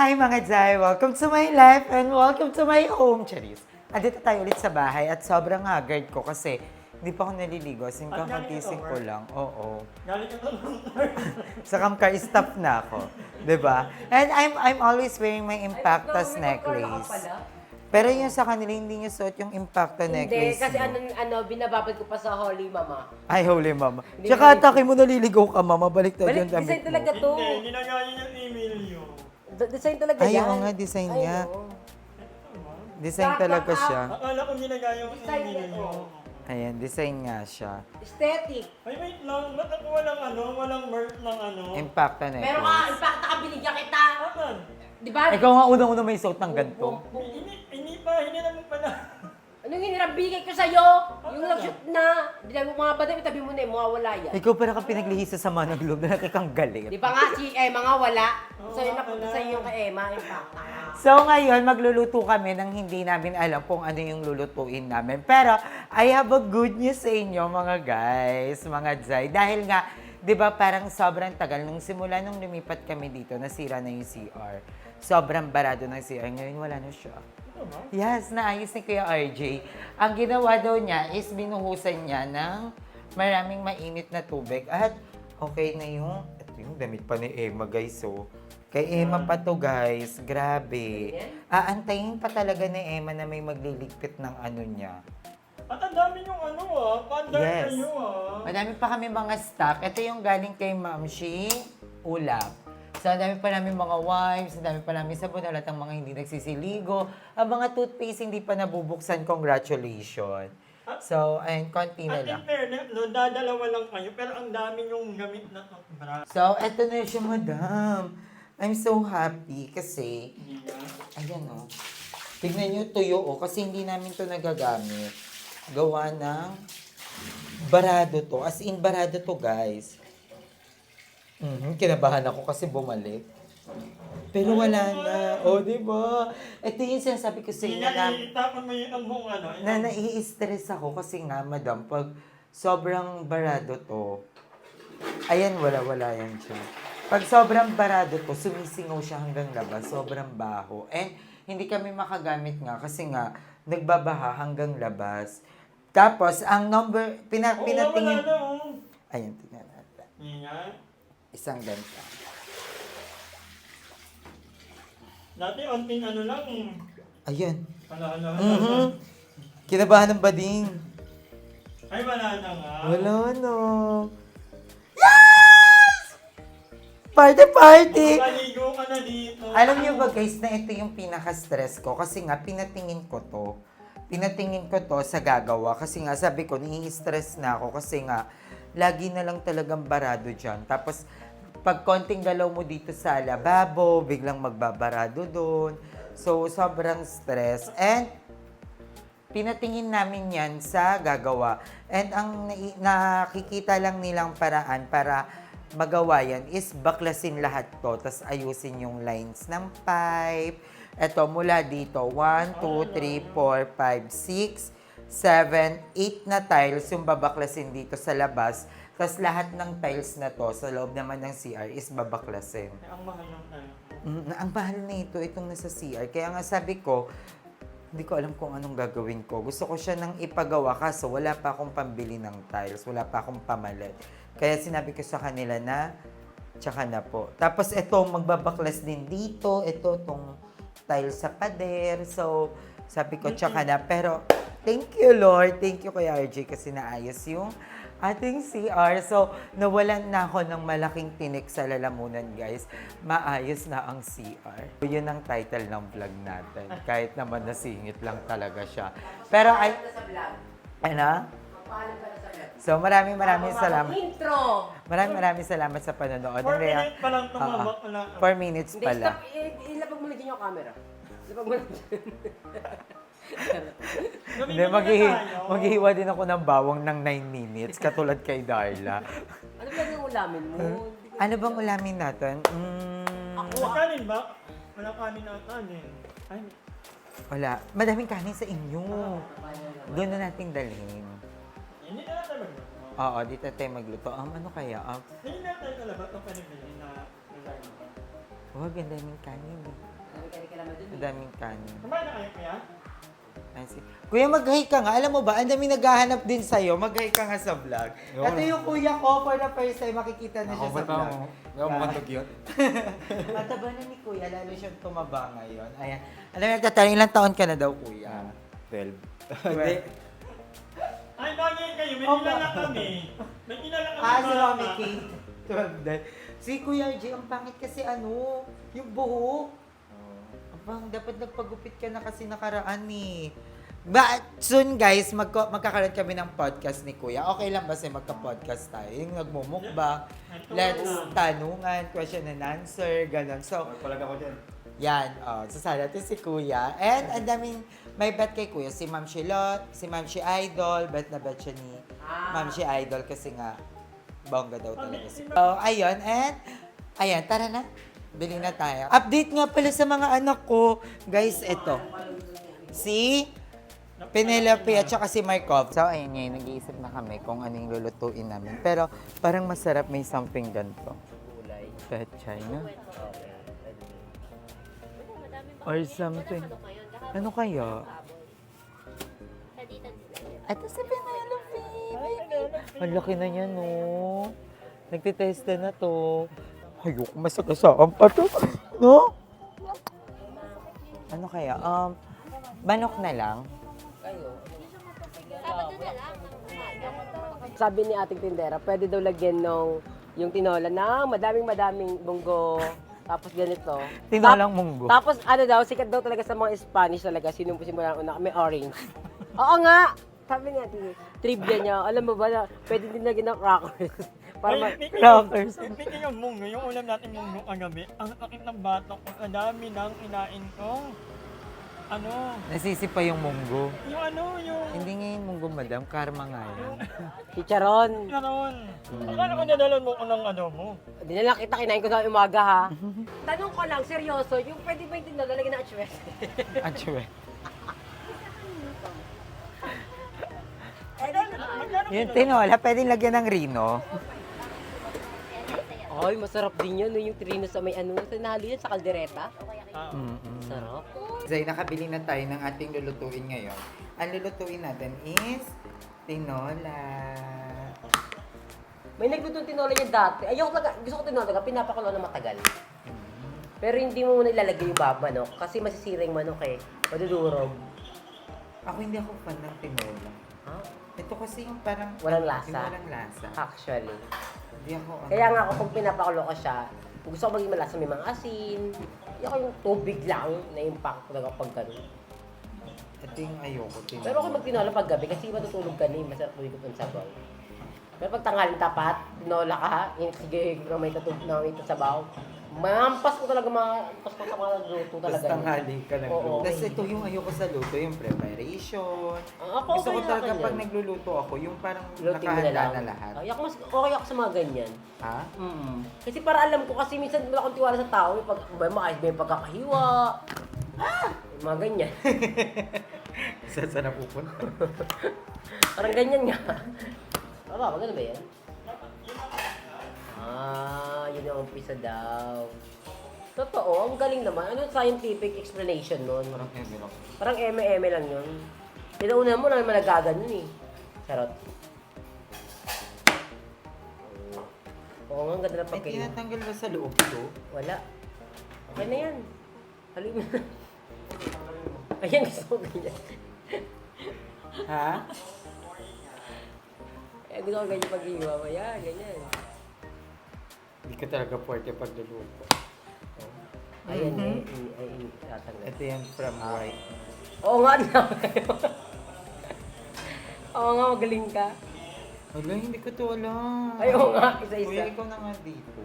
Hi mga Jai! Welcome to my life and welcome to my home, Charis. Andito tayo ulit sa bahay at sobrang haggard ko kasi hindi pa ako naliligo. As in, kakagising ko lang. Oo. Galing ka to. Sa Kamkar, stop na ako. 'Di ba? And I'm always wearing my Impactus necklace. Pero yung sa kanila, hindi niya suot yung Impacta Hindi, necklace. kasi mo. binababad ko pa sa Holy Mama. Ay, holy mama. Hindi Tsaka mo- atake mo, naliligaw ka, mama. Balik tayo Balik, yung damit design mo. talaga to. Hindi, ginagaya yung email nyo. Design talaga Ay, yan. oo nga, design Ay, niya. oo. Design talaga siya. Akala ko ginagaya yung Design email nito. nyo. Ayan, design nga siya. Aesthetic. Ay, wait lang. Ba't ako walang merch ng ano? Impacta necklace. Meron ka, in fact, binigyan kita. Aman? Di ba? Ikaw nga unang-una may suot ng ganito. Hindi naman pala. Anong hinirap bigay ko sa'yo? Yung nag-shoot na. Di na mga badam, itabi mo na mawawala yan. Ikaw para kang pinaglihis sa sama ng loob na kang galit. Di ba nga si Emma nga wala? So yun napunta sa iyo kay Emma, in fact. So ngayon, magluluto kami nang hindi namin alam kung ano yung lulutuin namin. Pero I have a good news sa inyo mga guys, mga Jai. Dahil nga, di ba parang sobrang tagal nung simula nung lumipat kami dito, nasira na yung CR. Sobrang barado ng CR. Ngayon wala na siya. Yes, naayos ni Kuya RJ. Ang ginawa daw niya is binuhusan niya ng maraming mainit na tubig at okay na yung, ito yung damit pa ni Emma guys, so. Kay Emma pa to guys, grabe. Aantayin pa talaga ni Emma na may magliligpit ng ano niya. At ang dami yung ano pandar Yes. kayo Madami pa kami mga stock. Ito yung galing kay Ma'am Shi, ulap. So, ang dami pa namin mga wipes, ang dami pa namin sabon, halatang mga hindi nagsisiligo. Ang mga toothpaste hindi pa nabubuksan, congratulations. So, ayun, konti na At lang. in fairness, no, dadalawa lang kayo, pero ang dami yung gamit na toothbrush. So, eto na siya, madam. I'm so happy kasi, Hindi na. ayan o. Tignan nyo, tuyo o, kasi hindi namin to nagagamit. Gawa ng barado to. As in, barado to, guys. Kinabahan ako kasi bumalik. Pero wala na. O, di ba? Ito yung sinasabi ko sa Hindi inyo na, na, itapon mo yung buong ano. na nai-stress ako kasi nga, madam, pag sobrang barado to, ayan, wala yan siya. Pag sobrang barado to, sumisingaw siya hanggang labas, sobrang baho. And hindi kami makagamit nga kasi nga, nagbabaha hanggang labas. Tapos, ang number, pinatingin, Wala na. ayan, tingnan natin. Yan. Isang ganito. Dati, onting ano lang. Ayun. Hala. Kinabahan ng bading. Ay, wala na nga. Wala na. Yes! Party! Maligo ka na dito. Alam niyo ba guys na ito yung pinaka-stress ko kasi nga pinatingin ko to. Pinatingin ko to sa gagawa kasi nga sabi ko nai-stress na ako kasi nga lagi na lang talagang barado dyan. Tapos pag konting galaw mo dito sa lababo, biglang magbabarado doon. So sobrang stress. And pinatingin namin yan sa gagawa. And ang nakikita lang nilang paraan para magawa yan is baklasin lahat to, tas ayusin yung lines ng pipe. Ito, mula dito, 1, 2, 3, 4, 5, 6, 7, 8 na tiles yung babaklasin dito sa labas. Tas lahat ng tiles na to sa loob naman ng CR is babaklasin. Ay, ang mahal ng tayo. Ang mahal na itong nasa CR. Kaya nga sabi ko, hindi ko alam kung anong gagawin ko. Gusto ko siya nang ipagawa kaso wala pa akong pambili ng tiles, wala pa akong pamalit. Kaya sinabi ko sa kanila na, tsaka na po. Tapos ito, magbabaklas din dito. Ito, tong tiles sa pader. So, sabi ko, tsaka na. Pero, thank you, Lord. Thank you, Kuya RJ, kasi naayos yung ating CR. So, nawalan na ako ng malaking tinik sa lalamunan, guys. Maayos na ang CR. Yun ang title ng vlog natin. Kahit naman nasingit lang talaga siya. Pero, ay... Sa vlog. Ano? Paalam ka na sa vlog. So, maraming salamat. Intro! Maraming salamat sa panonood. 4 minutes pa lang tumabak na. 4 minutes Hindi, pala. stop. Ilapag mo na dyan yung camera. Ilapag mo na dyan. Hindi, maghihiwa din ako ng bawang ng 9 minutes, katulad kay Darla. Ano ba yung ulamin mo? Ano bang ulamin natin? Ako May kanin ba? Wala kanin na kanin. Ay, Wala. Madaming kanin sa inyo. Doon na natin dalhin. hindi na tayo magluto. Oo, dito tayo magluto. Ano kaya? Hindi na tayo talaga itong panibili na nilagay. Huwag, ang daming kanin. Ang daming kanin. Kumain na kayo kuya? Ay, Kuya, mag-hi ka nga. Alam mo ba, ang daming naghahanap din sa'yo. Mag-hi ka nga sa vlog. Yun. Ito yung kuya ko for the first time. Makikita na siya sa vlog. Ako mukhang dugyot. Mataba na ni kuya, lalo siyang tumaba ngayon. Ayan. Alam mo, tatanong, ilang taon ka na daw, kuya? 12. Hindi. Ay, bagay kayo. May Oh, kilala ba- kami. May kilala kami. Ah, si mga Mami bata. Kate. 12 din. Si Kuya G, ang pangit kasi yung buhok. Abang, dapat nagpagupit ka na kasi nakaraan eh. Soon guys, magkakaroon kami ng podcast ni Kuya. Okay lang ba sa'yo magka-podcast tayo? Yung nagmumukbang, let's tanungan, question and answer, gano'n. So, Palag ako dyan. yan, sasali natin si Kuya. And ang daming may bet kay Kuya. Si Ma'am Shilot, si Ma'am Shi Idol, bet na bet siya ni Ma'am Shi Idol kasi nga, bongga daw talaga si So, ayun, and, ayan, tara na. Bili na tayo. Update nga pala sa mga anak ko. Guys, ito. Si Penelope at saka si Markov. So, ayun ngayon, nag-iisip na kami kung anong lulutuin namin. Pero, parang masarap may something ganito. Pechay na. Or something. Ano kaya? Ito si Penelope. Ang laki na niya, no? Nagtitesta na to. Ayoko, masagasaan pa to. No? Ano kaya? Manok na lang. Sabi ni ating tindera, pwede daw lagyan yung tinola ng madaming bunggo. Tapos ganito. Tinolang munggo. Tapos ano daw, sikat daw talaga sa mga Spanish talaga. Simula una, may orange. Oo nga! Sabi nga, trivia niya, alam mo ba na pwede din lagyan ng crackers. Para Crackers. Speaking of munggo, yung ulam natin munggo kagabi, ang sakit ng batok ko, ang dami ng kinain ko. Ano? Nasisipa yung munggo. Yung Hindi nga yung munggo, madam. Karma nga yun. chicharon. karon. Akala ko nadalan mo ko ng ano mo. Hindi na lang kita, kinain ko sa umaga ha. Tanong ko lang, seryoso, yung pwede ba yung tinola lagyan ng atchwes? Actually. Magkano Yung tinola, pwedeng lagyan ng rino. Ay, masarap din yun, no? Yung trino sa may ano, sa nahalo yan sa kaldereta. Sarap. Zay, nakabili na tayo ng ating lulutuin ngayon. Ang lulutuin natin is tinola. May naglutong tinola niya dati. Ayoko talaga, gusto ko tinola talaga, pinapakulo na matagal. Pero hindi mo muna ilalagay yung manok kasi masisira yung manok eh. Madudurog. Ako hindi ako fan ng tinola. Ha? Ito kasi yung parang... Walang lasa. Yung walang lasa. Actually. Hindi ako... Kaya nga ako kung pinapakulo ko siya, kung gusto ko maging malasa may mga asin, hindi ako yung tubig lang na impact talaga pag ganun. Ito yung ayoko, tinola. Pero ako magtinola pag gabi kasi matutulog ka na eh, masarap tuloy ko ng sabaw. Pero pag tanghaling tapat, tinola ka ha, sige, na may tatug na may sabaw. Mampas ko talaga mampas ko sa mga luto talaga. Tapos tanghali ka Oo. nagluto. Tapos ito yung ayoko sa luto, yung preparation. Ako Gusto ko okay na talaga akin pag yan. nagluluto ako, yung parang Luting mo nakahanda na lahat. Ay, ako mas okay ako sa mga ganyan. Ha? Kasi para alam ko kasi minsan wala akong tiwala sa tao, may pag may maayos may pagkakahiwa. Yung mga ganyan. Saan na pupunta? Parang ganyan nga. Aba, maganda ba yan? Yun ang umpisa daw. Totoo, ang galing naman. Ano yung scientific explanation nun? Parang heavy rock. Parang eme-eme lang yun. Pinauna mo na malagagan yun eh. Charot. Oo nga, ang ganda na May pagkain. tinatanggal ba sa loob to? Wala. Okay na yan. Halin mo na. Ayan, gusto ko ganyan. Ha? Gusto ko ganyan pag-iwa mo. Yan, ganyan. Hindi ka talaga forte pag luluto. Ayan eh. Ay, tatanggal. Ito yan from white. Oo nga na. Oo nga, magaling ka. Wala, hindi ko to alam. Ay, oo nga, Kuya, isa-isa. ikaw na nga dito.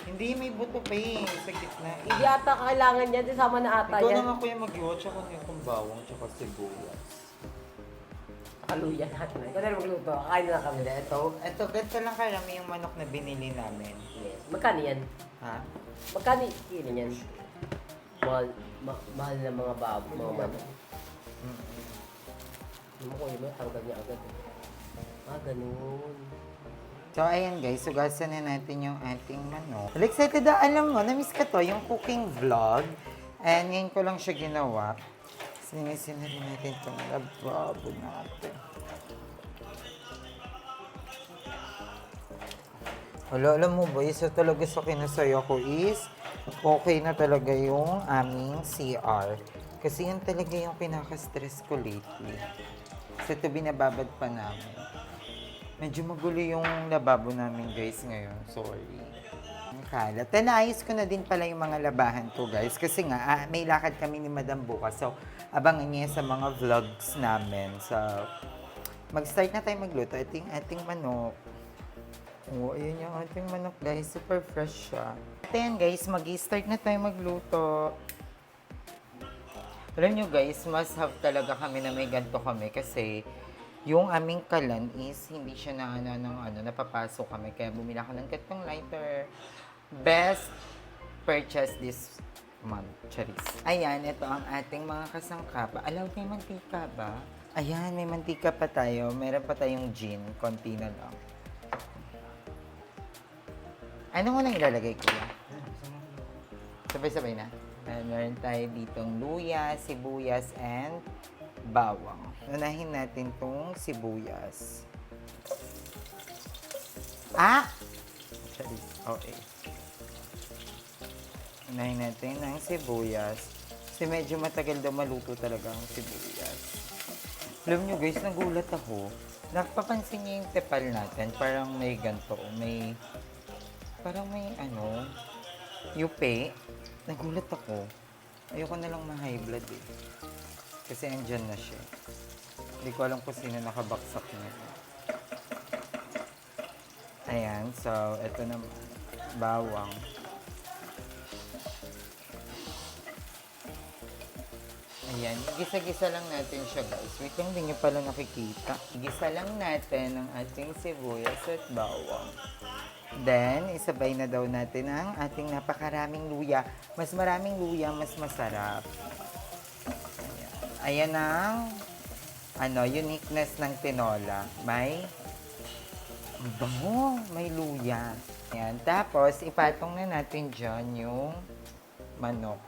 Hindi, may buto pa eh. Sa gitna eh. Hindi ata kailangan yan. Sama na ata Ikaw yan. na nga kuya mag-iwa, tsaka yung bawang, tsaka sibuyas. Kaluyan natin. Ikaw na rin magluto. Kain na kami. Ito, ganito lang karami yung manok na binili namin. Yes. Magkano yan? Ha? Magkano kilo yan? Mahal na mga babo, mga manok. Hindi mo ko yun, tanggal niya agad. Ganun. So, ayan guys, sugasan na natin yung ating manok. Well, excited na, alam mo, na-miss ka to, yung cooking vlog. And ngayon ko lang siya ginawa. Sinisin na rin natin itong lababo natin. Wala, alam mo ba, isa talaga sa kinasaya ko is, okay na talaga yung aming CR. Kasi yan talaga yung pinaka-stress ko lately. Kasi ito binababad pa namin. Medyo magulo yung lababo namin guys ngayon. Sorry. Ang kalat. Naayos ko na din pala yung mga labahan ko guys. Kasi nga, may lakad kami ni Madam bukas. So, abangan niya sa mga vlogs namin. So, mag-start na tayo magluto. Ito yung ating manok. Oh, ayun yung ating manok guys. Super fresh siya. At ayan guys, mag-start na tayo magluto. Alam nyo guys, must have talaga kami na may ganito kami kasi yung aming kalan is hindi siya na napapasok kami. Kaya bumila ko ng ganitong lighter. Best purchase this month. Charis. Ayan, ito ang ating mga kasangkap. Alaw, may mantika ba? Ayan, may mantika pa tayo. Meron pa tayong gin. Konti na lang. Ano mo nang ilalagay, kuya? Sabay-sabay na. Meron tayo ditong luya, sibuyas, and bawang. Unahin natin tong sibuyas. Sorry. Okay. Unahin natin ang sibuyas. Kasi medyo matagal daw maluto talaga ang sibuyas. Alam nyo guys, nagulat ako. Napapansin niyo yung tepal natin. Parang may ganito. Parang may yupe. Nagulat ako. Ayoko na lang ma-high blood eh. Kasi andyan na siya. Hindi ko alam kung sino nakabaksak niya. Ayan, so ito naman. Bawang. Ayan, gisa-gisa lang natin siya guys. Wait lang, hindi nyo pala nakikita. Gisa lang natin ang ating sibuyas at bawang. Then, isabay na daw natin ang ating napakaraming luya. Mas maraming luya, mas masarap. Ayan ang uniqueness ng tinola. May bango, may luya. Ayan. Tapos, ipatong na natin dyan yung manok.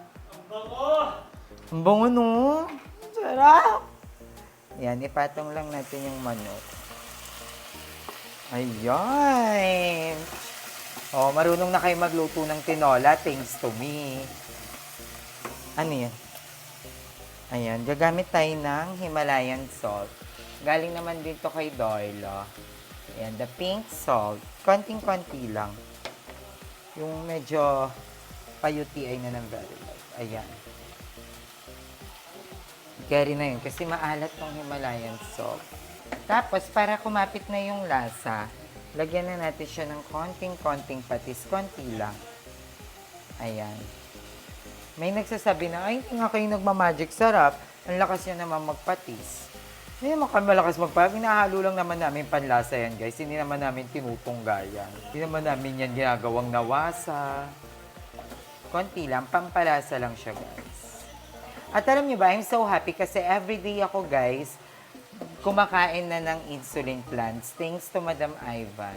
Ang bango, no? Sarap! Ayan, ipatong lang natin yung manok. Ayan! Oh, marunong na kayo magluto ng tinola thanks to me. Ano yan? Ayan, gagamit tayo ng Himalayan salt. Galing naman dito kay Doyle. Ayan, the pink salt. Konting-konti lang. Yung medyo payuti ay na ng very light. Ayan. Carry na yun kasi maalat tong Himalayan salt. Tapos, para kumapit na yung lasa, lagyan na natin siya ng konting-konting patis. Konti lang. Ayan. May nagsasabi na, ay, hindi nga kayo nagmamagic sarap. Ang lakas niya naman magpatis. Hindi naman kami malakas magpatis. Hinahalo lang naman namin panlasa yan, guys. Hindi naman namin tinutungga yan. Hindi naman namin yan ginagawang nawasa. Konti lang. Pampalasa lang siya, guys. At alam niyo ba, I'm so happy kasi everyday ako, guys, kumakain na ng insulin plants. Thanks to Madam Ivan.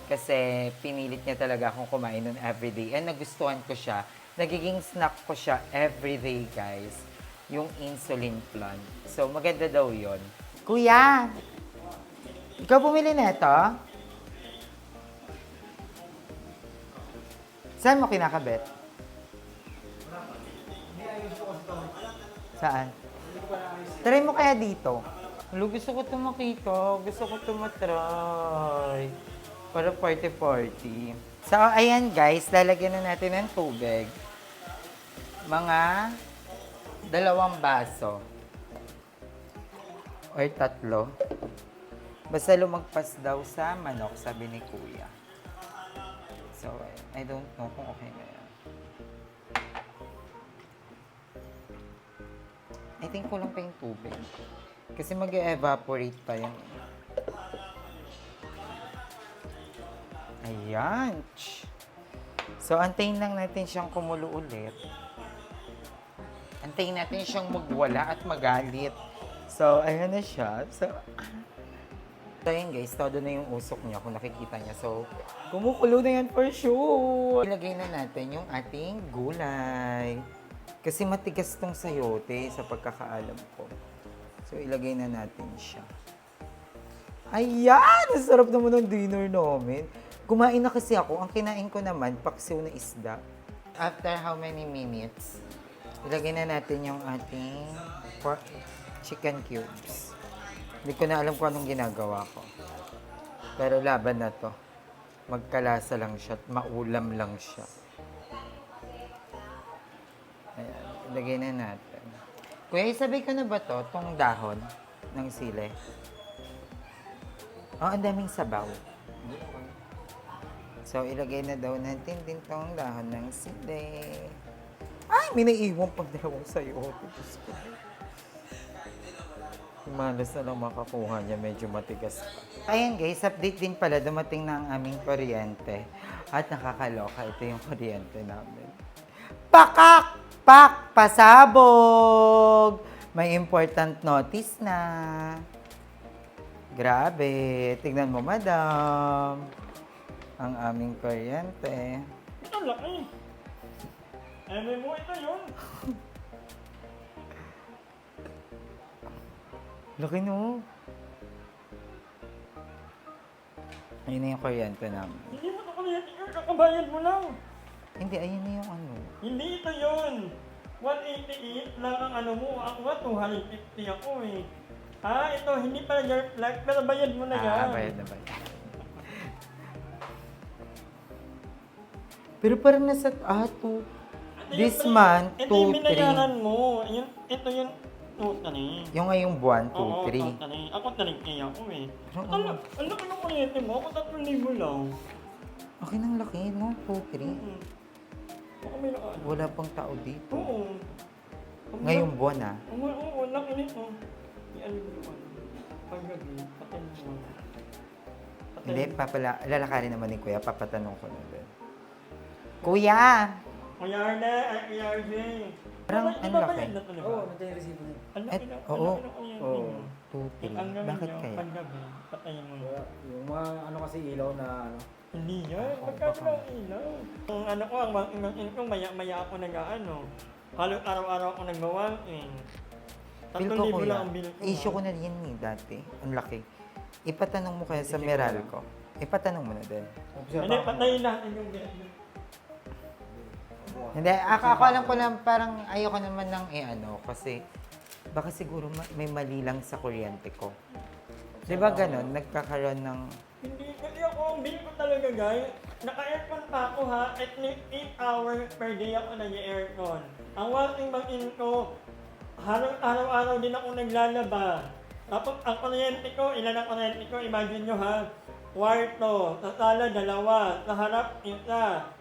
Kasi pinilit niya talaga akong kumain nun everyday. And nagustuhan ko siya. Nagiging snack ko siya everyday, guys. Yung insulin plant. So, maganda daw yon. Kuya! Ikaw bumili na ito? Saan mo kinakabit? Saan? Try mo kaya dito. Hello, gusto ko ito makita. Gusto ko ito matry. Para party-party. So, ayan guys. Lalagyan na natin ng tubig. Mga 2 baso. Or 3. Basta lumagpas daw sa manok, sabi ni Kuya. So, I don't know kung okay na yan. I think kulang pa yung tubig. Kasi mag-evaporate pa yan. Ayan. So, antayin lang natin siyang kumulo ulit. Antayin natin siyang magwala at magalit. So, ayan na siya. So, So yun guys, todo na yung usok niya kung nakikita niya. So, kumukulo na yan for sure. Ilagay na natin yung ating gulay. Kasi matigas tong sayote sa pagkakaalam ko. So, ilagay na natin siya. Ayan! Ang sarap naman ng dinner namin. Kumain na kasi ako. Ang kinain ko naman, paksiw na isda. After how many minutes, ilagay na natin yung ating chicken cubes. Hindi ko na alam kung anong ginagawa ko. Pero laban na to. Magkalasa lang siya at maulam lang siya. Ayan, ilagay na natin. Kuya, isabay ko na ba to? Tong dahon ng sili. Oh, ang daming sabaw. So, ilagay na daw natin din tong dahon ng sili. Ay, may naiiwan pang dalawang sayo. Diyos ko. Malas na lang makakuha niya, medyo matigas pa. Ayan guys, update din pala, dumating na ang aming kuryente. At nakakaloka, ito yung kuryente namin. Pakak! Pak! Pasabog! May important notice na. Grabe, tignan mo madam. Ang aming kuryente. Ito laki. Mo, ito yun. Laki no. Ayun na yung kuryente namin. Hindi mo ito kuryente yun. Kakabayad mo lang. Hindi, ayun na yung ano. Hindi ito yun. 188 lang ang ano mo. Ako nga 250 ako eh. Ito, hindi pala your flag, pero bayad mo na yan. Bayad na bayad. Pero parang nasa, this month, Ito 2, yung 3. binayaran mo. Ito yung totally. Yung ngayong buwan, 2, Oo, 3. totally. Ako talig kaya ako eh. Oo. Ang laki ng kuryente mo. Ako 3,000 lang. Okay nang laki, no? 2, 3. Ako may naka. Wala pang tao dito. Oo. Ngayong buwan, Oo, laki nito. Ano yun? Paggabi, patay mo. Hindi, lalakarin naman ni Kuya, papatanong ko na din. Kuya! Kuya Arne, Kuya RJ. Parang ang laki. Oo, nandiyan yung resibo na yun. Ang laki ng Oo. kuryente Oo. mo. 2, 3. Ang gawin Bakit nyo, kaya? paggabi, patayin mo. Yung mga ano kasi ilaw na ano. Hindi yan, magkano lang ilaw. Ang ano ko, ang ko, maya ako nag-ano. Halos araw-araw ako nag-walk-in. Feel ko 3,000 Kuya, lang ang bill ko. issue ko na yan dati. Ang laki. Ipatanong mo kaya sa Meralco. Ipatanong mo na din. Hindi, patayin natin yung bill. Hindi, ako alam ko lang parang ayoko naman ng kasi baka siguro may mali lang sa kuryente ko. Di ba ganon? Nagkakaroon ng... Hindi, kasi ako, ang bill ko talaga guys, naka-aircon pa ako ha, at least 8 hours per day ako nag-aircon. Ang walking back-in ko, araw-araw din ako naglalaba. Tapos ang kuryente ko, ilan ang kuryente ko, imagine nyo ha, kwarto, sa sala, 2, sa harap, 1,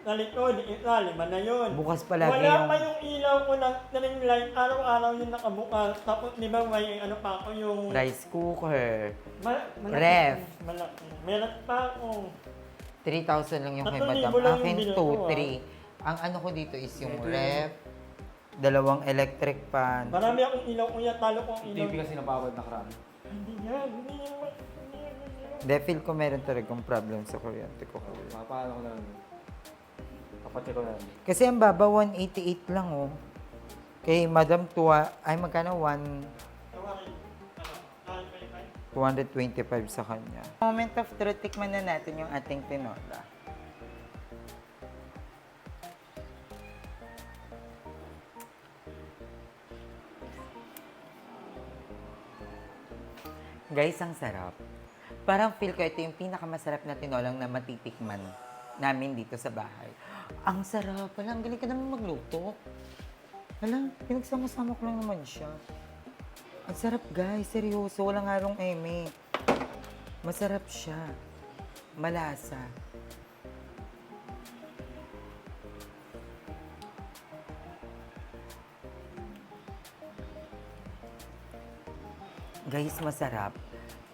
sa likod, 1, 5 na yun. Bukas palagi Wala yung... pa yung ilaw ko ng ring light, araw-araw yung nakabukas. Tapos di ba may ano pa ako yung... Rice cooker. Malaki. Ref. Malaki. Meron pa ako. 3,000 lang yung kay 3,000 Madam. lang yung Akin, bill 2, ko, 3. Ang ano ko dito is yung ref, 2 electric pan. Marami akong ilaw kuya, talo ko ang ilaw. TV kasi nabawad na karaan. Hindi yan, hindi yan. De, feel ko meron talagang problem sa kuryente ko. Papaano ko na lang. Kapatid ko na lang. Kasi ang baba, 188 lang oh. Kay Madam Tua, ay magkano? 225 sa kanya. Moment of truth, tikman na natin yung ating tinola. Guys, ang sarap. Parang feel ko ito yung pinakamasarap na tinolang na matitikman namin dito sa bahay. Ang sarap. Wala, ang galing ka naman magluto. Wala, pinagsama-sama ko lang naman siya. Ang sarap guys, seryoso. Walang halong eme. Masarap siya. Malasa. Guys, masarap.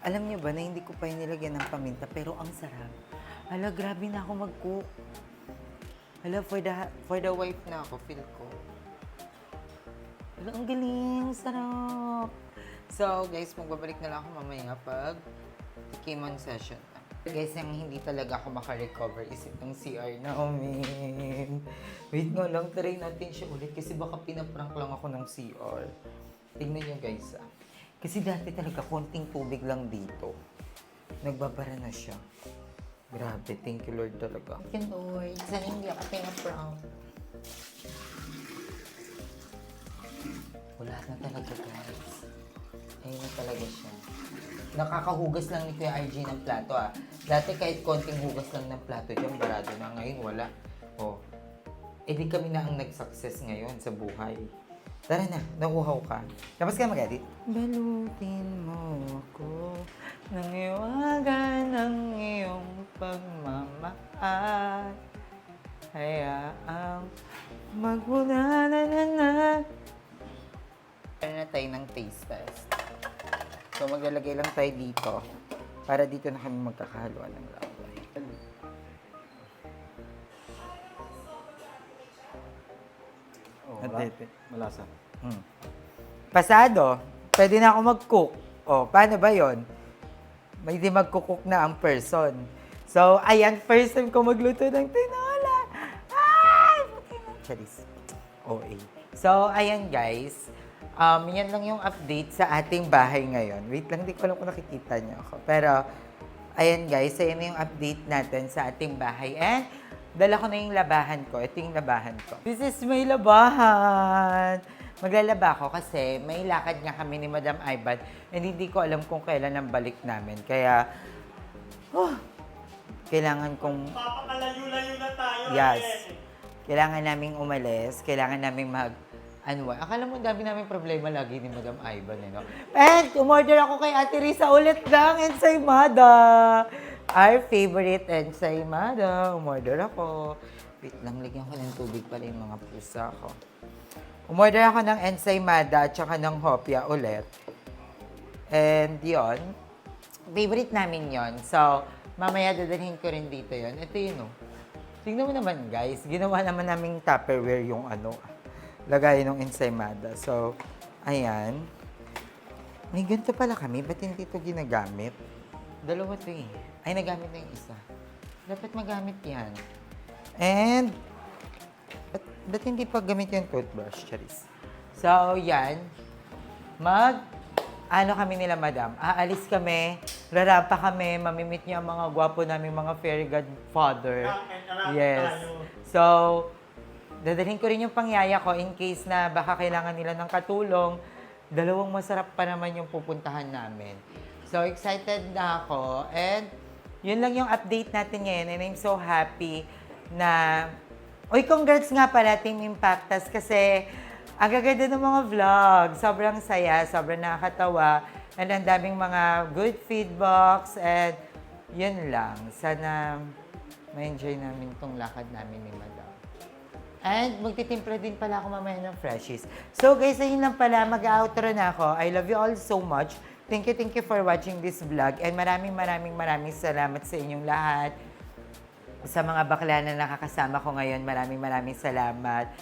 Alam niyo ba na hindi ko pa yung nilagyan ng paminta pero ang sarap. Hala, grabe na ako mag-cook. Hala, for the wife na ako, feel ko. Hala, ang galing, sarap. So, guys, magbabalik na lang ako mamaya pag Pokemon session na. Guys, yung hindi talaga ako makarecover is itong CR namin. Wait nga lang, try natin siya ulit kasi baka pinaprank lang ako ng CR. Tingnan nyo guys ah. Kasi dati talaga konting tubig lang dito. Nagbabara na siya. Grabe, thank you Lord talaga. Thank you Lord, sana hindi ako pinaprank. Wala na talaga guys. Ayun na talaga siya. Nakakahugas lang ni Kuya RG ng plato ah. Dati kahit konting hugas lang ng plato dyan, barado na. Ngayon wala. Oh. Eh di kami na ang nag-success ngayon sa buhay. Tara na, nakuhaw ka. Tapos ka mag-edit. Balutin mo ako ng iwaga ng iyong pagmamahal. Hayaang magmula na. Meron na tayo ng taste test. So, maglalagay lang tayo dito para dito na kami magkakahaluan ng laway. Oh, Atete. malasa. Pasado, pwede na ako mag-cook. O, paano ba yon? May di mag-cook na ang person. So, ayan, first time ko magluto ng tinola. Ay! Charis. OA. So, ayan guys. Yan lang yung update sa ating bahay ngayon. Wait lang, di ko alam kung nakikita niyo ako. Pero, ayan guys, ayan na yung update natin sa ating bahay. And, dala ko na yung labahan ko. Ito yung labahan ko. This is my labahan. Maglalaba ako kasi may lakad nga kami ni Madam Ivan and hindi ko alam kung kailan ang balik namin. Kaya, kailangan kong... Papakalayo-layo na tayo. Yes. Kailangan naming umalis. Kailangan naming Akala mo dami namin problema lagi ni Madam Ivan, no? And umorder ako kay Ate Risa ulit ng ensaymada. Our favorite ensaymada. Umorder ako. Wait lang, lagyan ko ng tubig pala yung mga pusa ko. Umorder ako ng ensaymada at saka ng hopia ulit. And yon, favorite namin yon. So, mamaya dadalhin ko rin dito yon. Ito yun, oh. Tingnan mo naman, guys. Ginawa naman naming Tupperware yung lagay ng ensaymada. So, ayan. May ganito pala kami. Ba't hindi ito ginagamit? Dalawa ito eh. Ay, nagamit na yung isa. Dapat magamit yan. And, ba't hindi pa gamit yung toothbrush, Charis? So, yan. Kami nila, madam. Aalis kami, rarampa kami, mamimit niya ang mga gwapo namin, mga fairy godfather. Yes. So, dadalhin ko rin yung pangyaya ko in case na baka kailangan nila ng katulong. Dalawang masarap pa naman yung pupuntahan namin. So, excited na ako. And, yun lang yung update natin ngayon. And I'm so happy na... Uy, congrats nga pala, Team Impactas, kasi ang gaganda ng mga vlog. Sobrang saya, sobrang nakakatawa. And ang daming mga good feedbacks. And, yun lang. Sana ma-enjoy namin tong lakad namin ni Madam. And magtitimpla din pala ako mamaya ng freshies. So guys, ayun lang pala, mag-outro na ako. I love you all so much. Thank you for watching this vlog. And maraming salamat sa inyong lahat. Sa mga bakla na nakakasama ko ngayon, maraming salamat.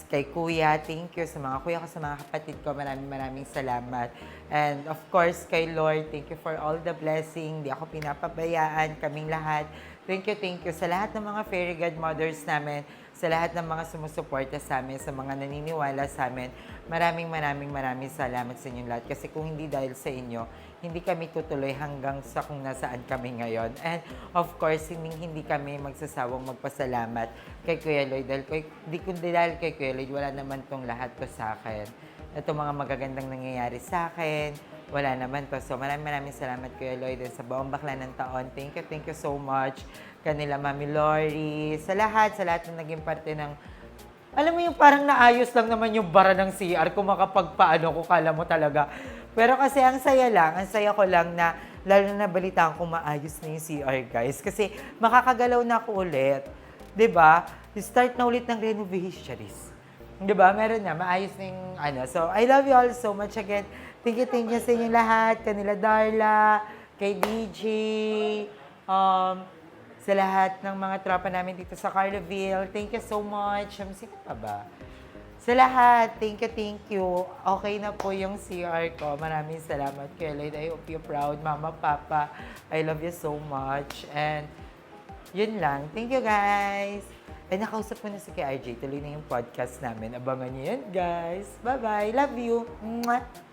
Kay Kuya, thank you. Sa mga kuya ko, sa mga kapatid ko, maraming salamat. And of course, kay Lord, thank you for all the blessing. Di ako pinapabayaan, kaming lahat. Thank you sa lahat ng mga fairy godmothers namin, sa lahat ng mga sumusuporta sa amin, sa mga naniniwala sa amin. Maraming salamat sa inyong lahat. Kasi kung hindi dahil sa inyo, hindi kami tutuloy hanggang sa kung nasaan kami ngayon. And of course, hindi kami magsasawang magpasalamat kay Kuya Lloyd. Dahil kay Kuya Lloyd, wala naman tong lahat to sa akin. Itong mga magagandang nangyayari sa akin, wala naman to. So maraming salamat Kuya Lloyd sa buong bakla ng taon. Thank you so much. Kanila Mami Lori, sa lahat na naging parte ng... Alam mo yung parang naayos lang naman yung bara ng CR kung makapagpaano ko, kala mo talaga. Pero kasi ang saya ko lang na lalo na balitaan kung maayos na yung CR, guys. Kasi makakagalaw na ako ulit. 'Di ba? Start na ulit ng renovation. 'Di ba? Meron na, maayos na yung So, I love you all so much again. Thank you sa inyong lahat. Kanila Darla, kay DJ, sa lahat ng mga tropa namin dito sa Carloville. Thank you so much. Sino pa ba? Sa lahat, thank you. Okay na po yung CR ko. Maraming salamat, Kuya Lloyd. I hope you're proud, Mama, Papa. I love you so much. And yun lang. Thank you, guys. Ay, nakausap ko na si Kuya RJ. Tuloy na yung podcast namin. Abangan niyo yun, guys. Bye-bye. Love you. Mwah!